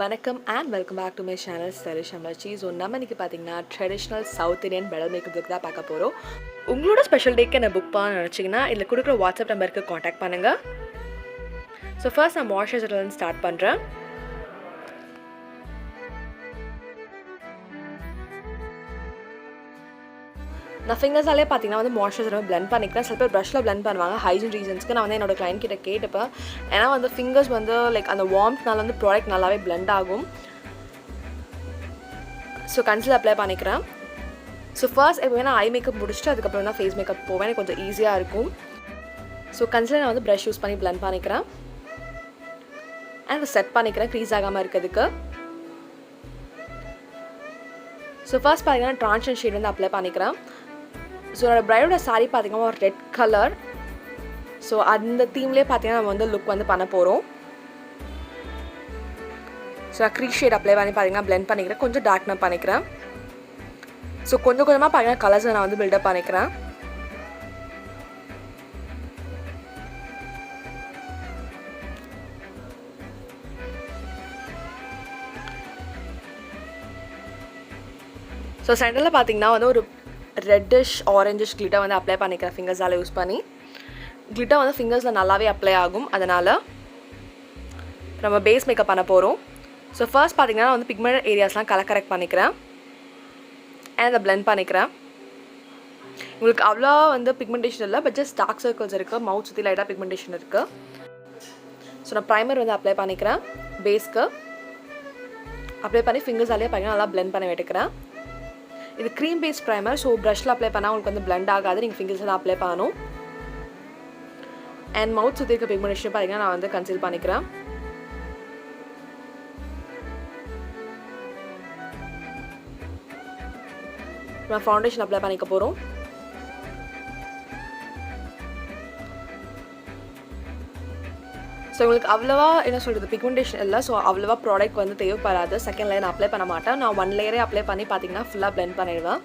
வணக்கம் and welcome back to my channel Tamizhachi. So நம்ம இன்னைக்கு பாத்தீங்கன்னா traditional South Indian bridal makeup look தான் பார்க்க போறோம். உங்களோட ஸ்பெஷல் டேக்கு என்ன புக் பண்ண நினைச்சீங்கன்னா இல்ல கொடுக்குற வாட்ஸ்அப் நம்பருக்கு காண்டாக்ட் பண்ணுங்க. So first நான் மாய்ஸ்சரைசர்ல இருந்து ஸ்டார்ட் பண்றேன். நான் ஃபிங்கர்ஸாலே பார்த்தீங்கன்னா வந்து மாய்ஸ்சரைசரை பிளெண்ட் பண்ணிக்கிறேன். சில பேர் ப்ரஷ்ல பிளெண்ட் பண்ணுவாங்க ஹைஜீன் ரீசன்ஸ்க்கு. நான் வந்து என்னோட கிளைண்ட் கிட்ட கேட்டப்பேன். ஏன்னா வந்து ஃபிங்கர்ஸ் வந்து லைக் அந்த வார்ம்த்னால வந்து ப்ராடக்ட் நல்லாவே பிளெண்ட் ஆகும். ஸோ கன்சீலர் அப்ளை பண்ணிக்கிறேன். ஸோ ஃபர்ஸ்ட் எப்போவே நான் ஐ மேக்கப் முடிச்சுட்டு அதுக்கப்புறம் தான் ஃபேஸ் மேக்கப் போவேன். எனக்கு கொஞ்சம் ஈஸியாக இருக்கும். ஸோ கன்சீலர் நான் வந்து ப்ரஷ் யூஸ் பண்ணி பிளெண்ட் பண்ணிக்கிறேன். அண்ட் செட் பண்ணிக்கிறேன் க்ரீஸ் ஆகாமல் இருக்கிறதுக்கு. ஸோ ஃபர்ஸ்ட் பார்த்தீங்கன்னா ட்ரான்ஸ்பரன்ட் ஷேட் வந்து அப்ளை பண்ணிக்கிறேன். ஸோ என்னோட ப்ரைடோட சாரீ பார்த்தீங்கன்னா ஒரு ரெட் கலர். ஸோ அந்த தீம்லேயே பார்த்தீங்கன்னா நம்ம வந்து லுக் வந்து பண்ண போகிறோம். ஸோ நான் க்ரீஸ் ஷேட் அப்ளை பண்ணி பார்த்தீங்கன்னா பிளெண்ட் பண்ணிக்கிறேன். கொஞ்சம் டார்க்னப் பண்ணிக்கிறேன். ஸோ கொஞ்சம் கொஞ்சமாக பார்த்தீங்கன்னா கலர்ஸை நான் வந்து பில்டப் பண்ணிக்கிறேன். ஸோ சென்டரில் பார்த்தீங்கன்னா வந்து ஒரு ரெட்டிஷ் ஆரஞ்சிஷ் கிளிட்டர் வந்து அப்ளை பண்ணிக்கிறேன் ஃபிங்கர்ஸால் யூஸ் பண்ணி. கிளிட்டர் வந்து ஃபிங்கர்ஸில் நல்லாவே அப்ளை ஆகும். அதனால் நம்ம பேஸ் மேக்கப் பண்ண போகிறோம். ஸோ ஃபர்ஸ்ட் பார்த்தீங்கன்னா வந்து பிக்மெண்ட் ஏரியாஸ்லாம் கரெக்ட் பண்ணிக்கிறேன். அண்ட் அதை பிளெண்ட் பண்ணிக்கிறேன். உங்களுக்கு அவ்வளோ வந்து பிக்மெண்டேஷன் இல்லை, பட் ஜஸ்ட் டார்க் சர்க்கிள்ஸ் இருக்குது. மவுத் சுற்றி லைட்டாக பிக்மெண்டேஷன் இருக்குது. ஸோ நான் ப்ரைமர் வந்து அப்ளை பண்ணிக்கிறேன். பேஸ்க்கு அப்ளை பண்ணி ஃபிங்கர்ஸாலே பார்த்தீங்கன்னா நல்லா பிளெண்ட் பண்ணி விட்டுக்கிறேன். இது க்ரீம் பேஸ்ட் ப்ரைமர். ஸோ ப்ரஷில் அப்ளை பண்ணால் உங்களுக்கு வந்து பிளெண்ட் ஆகாது. நீங்கள் ஃபிங்கர்ஸில் தான் அப்ளை பண்ணணும். அண்ட் மவுத் சுற்றி இருக்க பிக்மெண்டேஷன் பார்த்தீங்கன்னா நான் வந்து கன்சீல் பண்ணிக்கிறேன். நான் ஃபவுண்டேஷன் அப்ளை பண்ணிக்க போகிறோம். ஸோ உங்களுக்கு அவ்வளோவா என்ன சொல்கிறது பிக்மெண்டேஷன் இல்லை. ஸோ அவ்வளோவா ப்ராடக்ட் வந்து தேவைப்படாது. செகண்ட் லேயர் நான் அப்ளை பண்ண மாட்டேன். நான் ஒன் லேயரே அப்ளை பண்ணி பார்த்தீங்கன்னா ஃபுல்லாக பிளெண்ட் பண்ணிடுவேன்.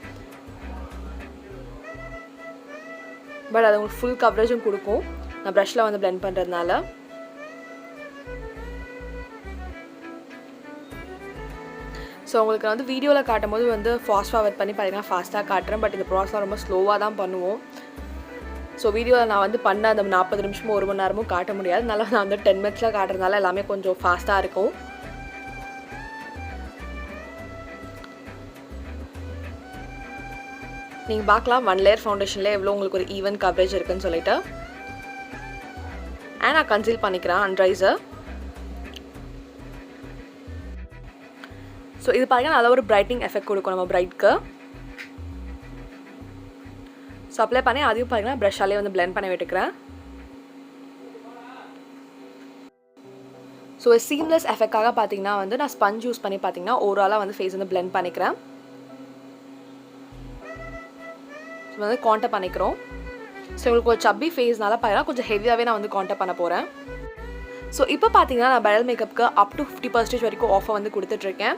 பட் அது உங்களுக்கு ஃபுல் கவரேஜும் கொடுக்கும் நான் ப்ரஷில் வந்து பிளெண்ட் பண்ணுறதுனால. ஸோ உங்களுக்கு வந்து வீடியோவில் காட்டும் போது வந்து ஃபாஸ்ட் ஃபார்வர்ட் பண்ணி பார்த்தீங்கன்னா ஃபாஸ்ட்டாக காட்டுறேன். பட் இந்த ப்ராசஸ் ரொம்ப ஸ்லோவாக தான் பண்ணுவோம். ஸோ வீடியோவில் நான் வந்து பண்ண அந்த 40 நிமிஷமும் 1 மணி நேரமும் காட்ட முடியாது. அதனால நான் வந்து 10 மினிட்ஸில் காட்டுறதுனால எல்லாமே கொஞ்சம் ஃபாஸ்ட்டாக இருக்கும். நீங்கள் பார்க்கலாம் ஒன் லேயர் ஃபவுண்டேஷனில் எவ்வளோ உங்களுக்கு ஒரு ஈவன் கவரேஜ் இருக்குன்னு சொல்லிட்டு. அண்ட் நான் கன்சீல் பண்ணிக்கிறேன் அண்ட்ரைஸை. ஸோ இது பார்த்தீங்கன்னா நல்ல ஒரு பிரைட்னிங் எஃபெக்ட் கொடுக்கும் நம்ம பிரைட்க்கு. ஸோ அப்ளை பண்ணி அதையும் பார்த்தீங்கன்னா ப்ரஷ்ஷாலே வந்து பிளெண்ட் பண்ணி விட்டுக்கிறேன். ஸோ சீம்லெஸ் எஃபெக்டாக பார்த்தீங்கன்னா வந்து நான் ஸ்பஞ்ச் யூஸ் பண்ணி பார்த்தீங்கன்னா ஓவராலாக வந்து ஃபேஸ் வந்து பிளெண்ட் பண்ணிக்கிறேன். ஸோ வந்து கான்டர் பண்ணிக்கிறோம். ஸோ உங்களுக்கு ஒரு சப்பி ஃபேஸ்னால பார்த்தீங்கன்னா கொஞ்சம் ஹெவியாகவே நான் வந்து கான்டர் பண்ண போகிறேன். ஸோ இப்போ பார்த்தீங்கன்னா நான் பிரைடல் மேக்கப்புக்கு அப் டு 50% வரைக்கும் ஆஃபர் வந்து கொடுத்துட்ருக்கேன்.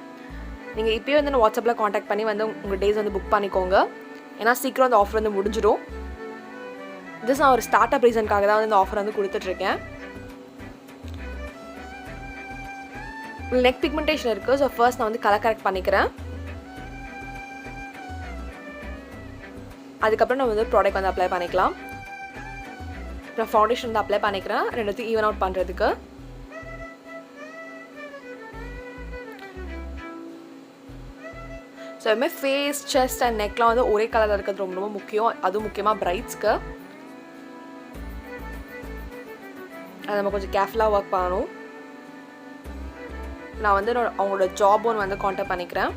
நீங்கள் இப்போயே வந்து நான் வாட்ஸ்அப்பில் காண்டாக்ட் பண்ணி வந்து உங்கள் டேஸ் வந்து புக் பண்ணிக்கோங்க. ஏன்னா சீக்கிரம் அந்த ஆஃபர் வந்து முடிஞ்சிடும். ஜஸ்ட் நான் ஒரு ஸ்டார்ட் அப் ரீசனுக்காக தான் வந்து இந்த ஆஃபர் வந்து கொடுத்துட்ருக்கேன். நெக் பிக்மெண்டேஷன் இருக்குது. ஸோ ஃபர்ஸ்ட் நான் வந்து கலர் கரெக்ட் பண்ணிக்கிறேன். அதுக்கப்புறம் நான் வந்து ப்ராடக்ட் வந்து அப்ளை பண்ணிக்கலாம். நான் ஃபவுண்டேஷன் வந்து அப்ளை பண்ணிக்கிறேன் ரெண்டுத்தையும் ஈவன் அவுட் பண்ணுறதுக்கு. ஸோ அதுமாதிரி ஃபேஸ் செஸ்ட் அண்ட் நெக்லாம் வந்து ஒரே கலரில் இருக்கிறது ரொம்ப ரொம்ப முக்கியம். அதுவும் முக்கியமாக பிரைட்ஸ்க்கு அது நம்ம கொஞ்சம் கேர்ஃபுல்லாக ஒர்க் பண்ணணும். நான் வந்து அவங்களோட ஜாப் ஒன்று வந்து கான்டாக்ட் பண்ணிக்கிறேன்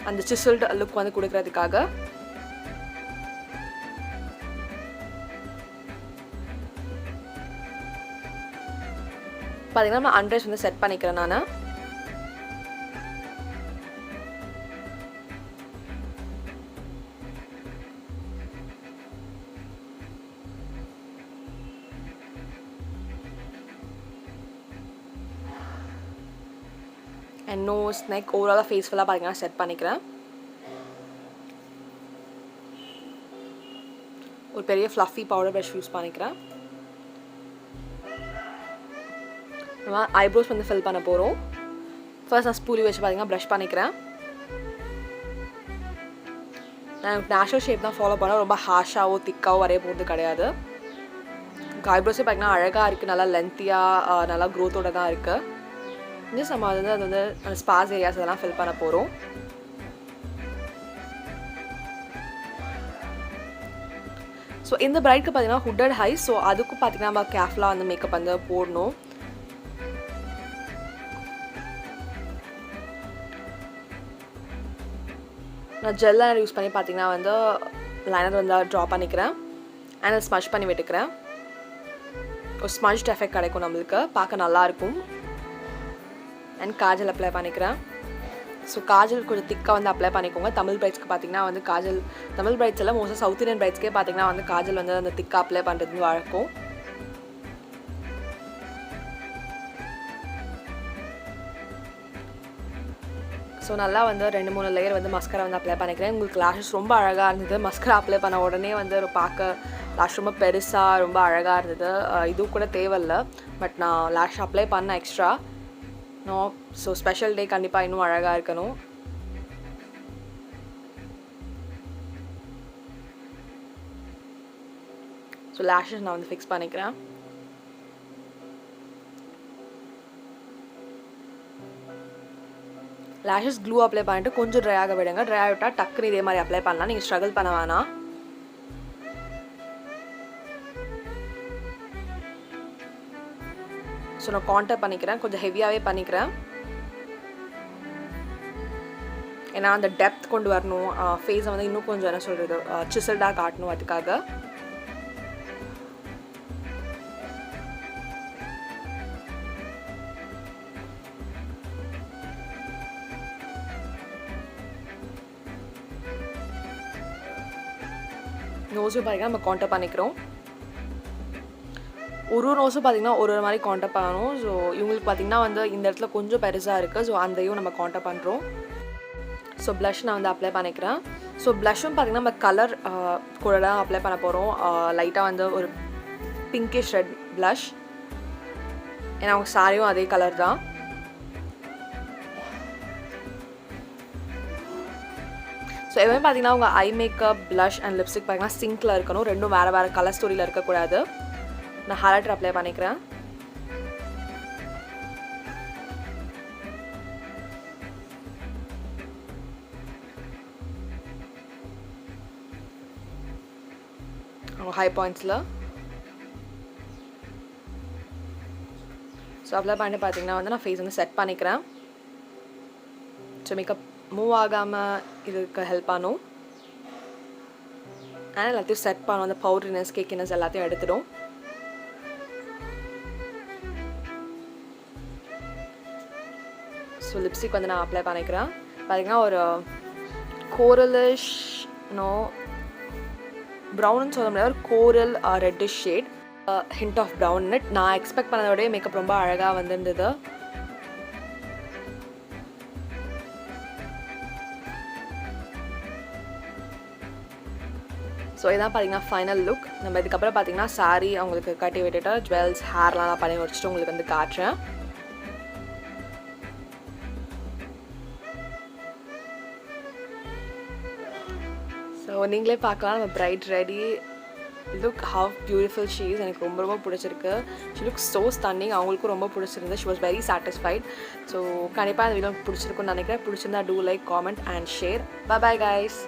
அந்த சிசல்டு லுக் வந்து கொடுக்கறதுக்காக. பார்த்தீங்கன்னா நான் அண்ட்ரைஸ் வந்து செட் பண்ணிக்கிறேன் நான். அண்ட் நோஸ் நெக் ஓவராலாக ஃபேஸ் ஃபுல்லாக பார்த்தீங்கன்னா செட் பண்ணிக்கிறேன். ஒரு பெரிய ஃப்ளஃபி பவுடர் ப்ரஷ் யூஸ் பண்ணிக்கிறேன். நம்ம ஐப்ரோஸ் வந்து ஃபில் பண்ண போகிறோம். ஃபர்ஸ்ட் நான் ஸ்பூலி வச்சு பார்த்தீங்கன்னா ப்ளஷ் பண்ணிக்கிறேன். நான் நேச்சுரல் ஷேப் தான் ஃபாலோ பண்ண, ரொம்ப ஹாஷாவோ திக்காவோ வரைய போகிறது கிடையாது. ஐப்ரோஸே பார்த்தீங்கன்னா அழகாக இருக்குது, நல்லா லென்த்தியாக நல்லா க்ரோத்தோடு தான் இருக்குது. ஜஸ்ட் நம்ம அது வந்து அந்த ஸ்பாஸ் ஏரியாஸ் அதெல்லாம் ஃபில் பண்ண போகிறோம். ஸோ இந்த பிரைட்க்கு பார்த்தீங்கன்னா ஹுட்டட் ஹை, ஸோ அதுக்கும் பார்த்தீங்கன்னா நம்ம கேர்ஃபுல்லாக வந்து மேக்கப் வந்து போடணும். நான் ஜெல் லைனர் யூஸ் பண்ணி பார்த்தீங்கன்னா வந்து லைனர் வந்து ட்ரா பண்ணிக்கிறேன் அண்ட் ஸ்மஷ் பண்ணி விட்டுக்கிறேன். ஒரு ஸ்மஷ்ட் எஃபெக்ட் கிடைக்கும் நம்மளுக்கு, பார்க்க நல்லாயிருக்கும். அண்ட் காஜல் அப்ளை பண்ணிக்கிறேன். ஸோ காஜல் கொஞ்சம் திக்காக வந்து அப்ளை பண்ணிக்கோங்க. தமிழ் பிரைட்ஸ்க்கு பார்த்தீங்கன்னா வந்து காஜல், தமிழ் பிரைட்ஸ் எல்லாம் மோஸ்ட்டாக சவுத் இந்தியன் பிரைட்ஸ்க்கே பார்த்தீங்கன்னா வந்து காஜல் வந்து அந்த திக்காக அப்ளை பண்ணுறது வழக்கம். ஸோ நல்லா வந்து 2-3 லேயர் வந்து மஸ்கரா வந்து அப்ளை பண்ணிக்கிறேன். உங்களுக்கு லேஷஸ் ரொம்ப அழகாக இருந்தது. மஸ்கரா அப்ளை பண்ண உடனே வந்து ஒரு பார்க்க லேஷ் ரொம்ப பெருசாக ரொம்ப அழகாக இருந்தது. இது கூட தேவையில்லை, பட் நான் லேஷ் அப்ளை பண்ணேன் extra. No, so special day கண்டிப்பாக இன்னும் அழகாக இருக்கணும். ஸோ லேஷஸ் நான் வந்து ஃபிக்ஸ் பண்ணிக்கிறேன். லேஷஸ் க்ளூ அப்ளை பண்ணிட்டு கொஞ்சம் ட்ரை ஆக விடுங்க. ட்ரை ஆகிட்டால் டக்குன்னு இதே மாதிரி அப்ளை பண்ணலாம், நீங்கள் ஸ்ட்ரகிள் பண்ண வேணாம். ஸோ நான் கான்டர் பண்ணிக்கிறேன், கொஞ்சம் ஹெவியாகவே பண்ணிக்கிறேன். ஏன்னா அந்த டெப்த் கொண்டு வரணும், ஃபேஸை வந்து இன்னும் கொஞ்சம் என்ன சொல்கிறது சிசல்டாக காட்டணும். அதுக்காக நோஸும் பார்த்தீங்கன்னா நம்ம கான்டர் பண்ணிக்கிறோம். ஒரு நோஸும் பார்த்தீங்கன்னா ஒரு மாதிரி கான்டர் பண்ணணும். ஸோ இவங்களுக்கு பார்த்தீங்கன்னா வந்து இந்த இடத்துல கொஞ்சம் பெருசாக இருக்குது, ஸோ அதையும் நம்ம கான்டர் பண்ணுறோம். ஸோ ப்ளஷ் நான் வந்து அப்ளை பண்ணிக்கிறேன். ஸோ ப்ளஷ்ஷும் பார்த்தீங்கன்னா நம்ம கலர் கூட தான் அப்ளை பண்ண போகிறோம். லைட்டாக வந்து ஒரு பிங்கிஷ் ரெட் ப்ளஷ், ஏன்னா அவங்க சாரியும் அதே கலர் தான். ஸோ எப்பவுமே பார்த்தீங்கன்னா அவங்க eye makeup, blush and lipstick பார்த்தீங்கன்னா சிங்கில் இருக்கணும். ரெண்டும் வேறு வேறு கலர் ஸ்டோரியில் இருக்கக்கூடாது. நான் ஹைலைட்டர் அப்ளை பண்ணிக்கிறேன். ஹை பாயிண்ட்ஸில் ஸோ அப்ளை பண்ணி பார்த்தீங்கன்னா வந்து நான் ஃபேஸ் வந்து செட் பண்ணிக்கிறேன். ஸோ மேக்கப் மூவ் ஆகாமல் இதுக்கு ஹெல்ப் பண்ணும். ஆனால் எல்லாத்தையும் செட் பண்ணும், அந்த பவுடர்னஸ் கேக்கினஸ் எல்லாத்தையும் எடுத்துடும். ஸோ லிப்ஸ்டிக் வந்து நான் அப்ளை பண்ணிக்கிறேன். பார்த்தீங்கன்னா ஒரு கோரலிஷ் ப்ரௌன்னு சொல்ல முடியாது, ஒரு coral reddish shade, hint of brown net. நான் எக்ஸ்பெக்ட் பண்ணதோடய மேக்கப் ரொம்ப அழகாக வந்துருந்தது. ஸோ இதான் பார்த்தீங்கன்னா ஃபைனல் லுக். நம்ம இதுக்கப்புறம் பார்த்தீங்கன்னா சாரீ அவங்களுக்கு கட்டி விட்டுட்டு ஜுவல்ஸ் ஹேர்லாம் நான் பண்ணி வச்சுட்டு உங்களுக்கு வந்து காட்டுறேன். ஸோ நீங்களே பார்க்கலாம் நம்ம bride ready. Look how beautiful she is. எனக்கு ரொம்ப ரொம்ப பிடிச்சிருக்கு. She look so stunning. அவங்களுக்கும் ரொம்ப பிடிச்சிருந்து. She was very satisfied. So கண்டிப்பாக இந்த வீடியோ பிடிச்சிருக்குன்னு நினைக்கிறேன். பிடிச்சிருந்தா do like, comment and share. Bye bye guys.